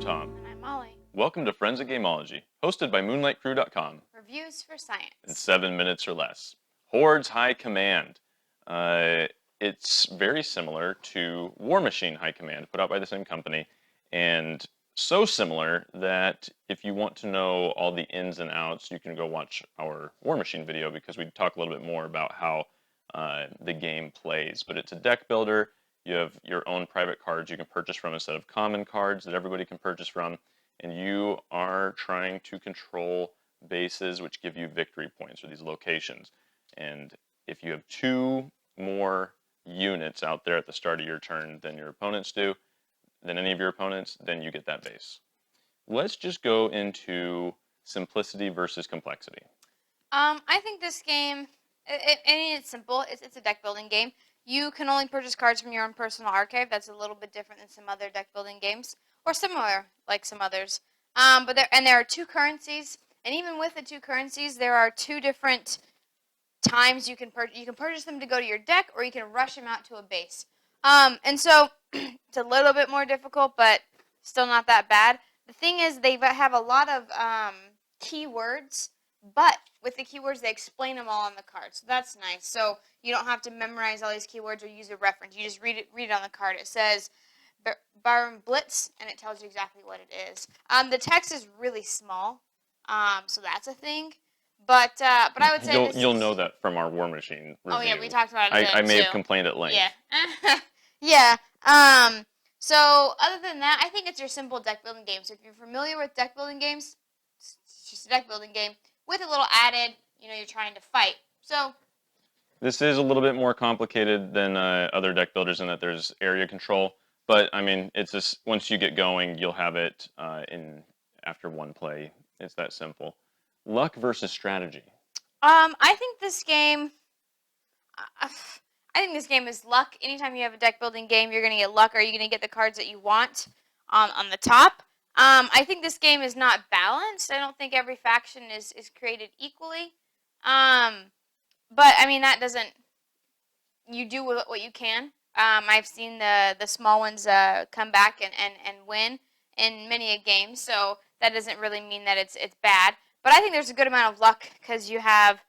Tom. And I'm Molly. Welcome to Friends at Gameology, hosted by MoonlightCrew.com. Reviews for science. In 7 minutes or less. Hordes High Command. It's very similar to War Machine High Command, put out by the same company, and so similar that if you want to know all the ins and outs, you can go watch our War Machine video because we talk a little bit more about how the game plays. But it's a deck builder. You have your own private cards you can purchase from instead of common cards that everybody can purchase from, and you are trying to control bases which give you victory points, or these locations. And if you have 2 more units out there at the start of your turn than your opponents do, than any of your opponents, then you get that base. Let's just go into simplicity versus complexity. I think this game, it's simple. It's a deck building game. You can only purchase cards from your own personal archive. That's a little bit different than some other deck building games, or similar like some others. But there are 2 currencies, and even with the 2 currencies, there are 2 different times you can purchase them to go to your deck, or you can rush them out to a base. And so it's a little bit more difficult, but still not that bad. The thing is, they have a lot of keywords, but with the keywords, they explain them all on the card, so that's nice. So you don't have to memorize all these keywords or use a reference. You just read it on the card. It says Baron Blitz, and it tells you exactly what it is. The text is really small, so that's a thing. But I would say you'll know that from our War Machine review. Oh yeah, we talked about it. I may have complained at length. Yeah, yeah. So other than that, I think it's your simple deck building game. So if you're familiar with deck building games, it's just a deck building game with a little added. You're trying to fight. So this is a little bit more complicated than other deck builders in that there's area control. But I mean, it's just once you get going, you'll have it in after one play. It's that simple. Luck versus strategy. I think this game. I think this game is luck. Anytime you have a deck building game, you're going to get luck, or you're going to get the cards that you want on the top. I think this game is not balanced. I don't think every faction is created equally. But I mean, that doesn't. You do what you can. I've seen the small ones come back and win in many a game, so that doesn't really mean that it's bad. But I think there's a good amount of luck because you have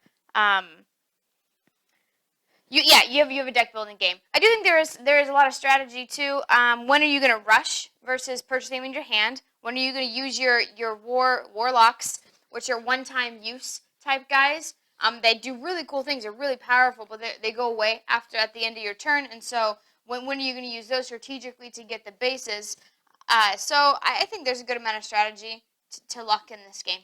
you have a deck building game. I do think there is a lot of strategy too. When are you going to rush versus purchasing them in your hand? When are you going to use your warlocks, which are one-time use type guys? They do really cool things. They're really powerful, but they go away at the end of your turn. And so when are you going to use those strategically to get the bases? So I think there's a good amount of strategy to luck in this game.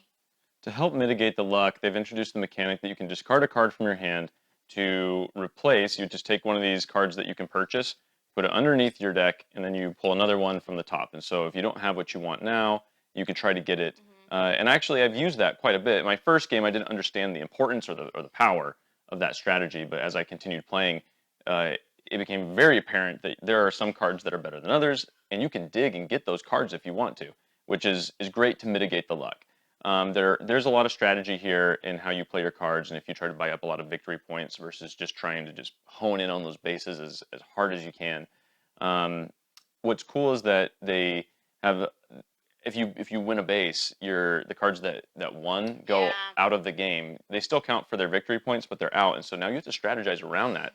To help mitigate the luck, they've introduced the mechanic that you can discard a card from your hand to replace. You just take one of these cards that you can purchase, put it underneath your deck, and then you pull another one from the top. And so if you don't have what you want now, you can try to get it. And actually, I've used that quite a bit. In my first game, I didn't understand the importance or the power of that strategy. But as I continued playing, it became very apparent that there are some cards that are better than others, and you can dig and get those cards if you want to, which is great to mitigate the luck. There's a lot of strategy here in how you play your cards, and if you try to buy up a lot of victory points versus just trying to just hone in on those bases as hard as you can. What's cool is that they have, if you win a base, the cards that won go out of the game. They still count for their victory points, but they're out, and so now you have to strategize around that.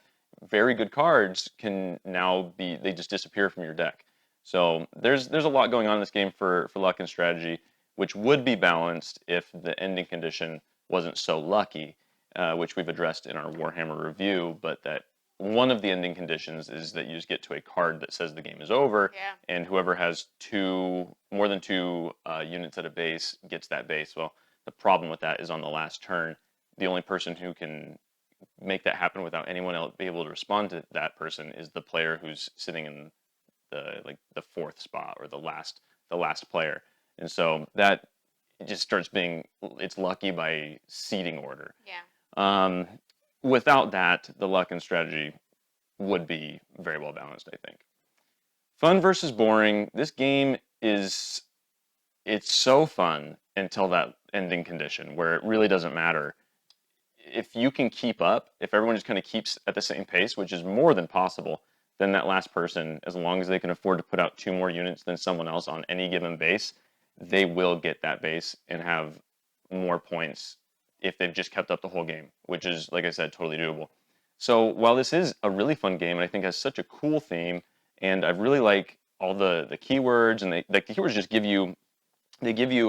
Very good cards can now they just disappear from your deck. So there's a lot going on in this game for luck and strategy, which would be balanced if the ending condition wasn't so lucky, which we've addressed in our Warhammer review, but that one of the ending conditions is that you just get to a card that says the game is over, and whoever has more than 2 units at a base gets that base. Well, the problem with that is on the last turn, the only person who can make that happen without anyone else be able to respond to that person is the player who's sitting in the 4th spot, or the last player. And so that just starts being, it's lucky by seeding order. Yeah. Without that, the luck and strategy would be very well balanced, I think. Fun versus boring. This game it's so fun until that ending condition where it really doesn't matter. If you can keep up, if everyone just kind of keeps at the same pace, which is more than possible, then that last person, as long as they can afford to put out 2 more units than someone else on any given base, they will get that base and have more points if they've just kept up the whole game, which is, like I said, totally doable. So while this is a really fun game and I think has such a cool theme, and I really like all the keywords, and the keywords just give you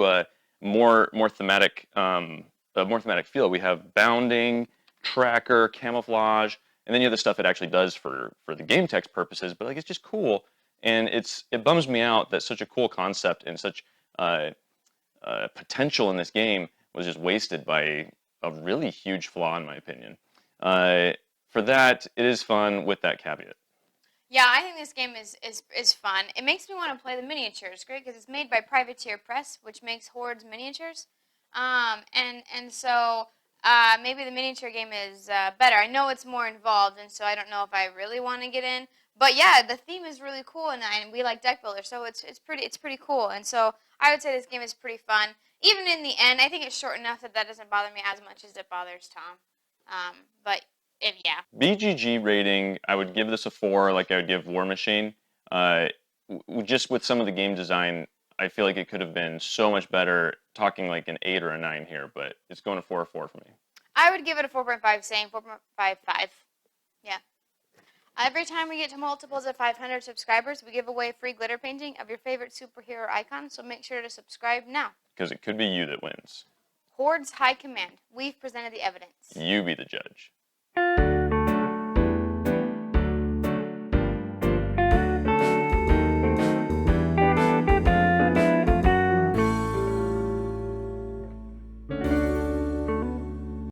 a more thematic a more thematic feel. We have bounding, tracker, camouflage, and then you have the stuff it actually does for the game text purposes. But like it's just cool, and it bums me out that such a cool concept and such uh, potential in this game was just wasted by a really huge flaw, in my opinion. For that, it is fun with that caveat. Yeah, I think this game is fun. It makes me want to play the miniatures. Great, because it's made by Privateer Press, which makes Hordes miniatures. And so maybe the miniature game is better. I know it's more involved, and so I don't know if I really want to get in. But yeah, the theme is really cool, and we like deck builders, so it's pretty cool. And so I would say this game is pretty fun. Even in the end, I think it's short enough that doesn't bother me as much as it bothers Tom. But if yeah. BGG rating, I would give this a 4, like I would give War Machine. Just with some of the game design, I feel like it could have been so much better. Talking like an 8 or a 9 here, but it's going to 4 or 4 for me. I would give it a 4.5, same 4.55. Yeah. Every time we get to multiples of 500 subscribers, we give away a free glitter painting of your favorite superhero icon, so make sure to subscribe now. Because it could be you that wins. Hordes High Command. We've presented the evidence. You be the judge.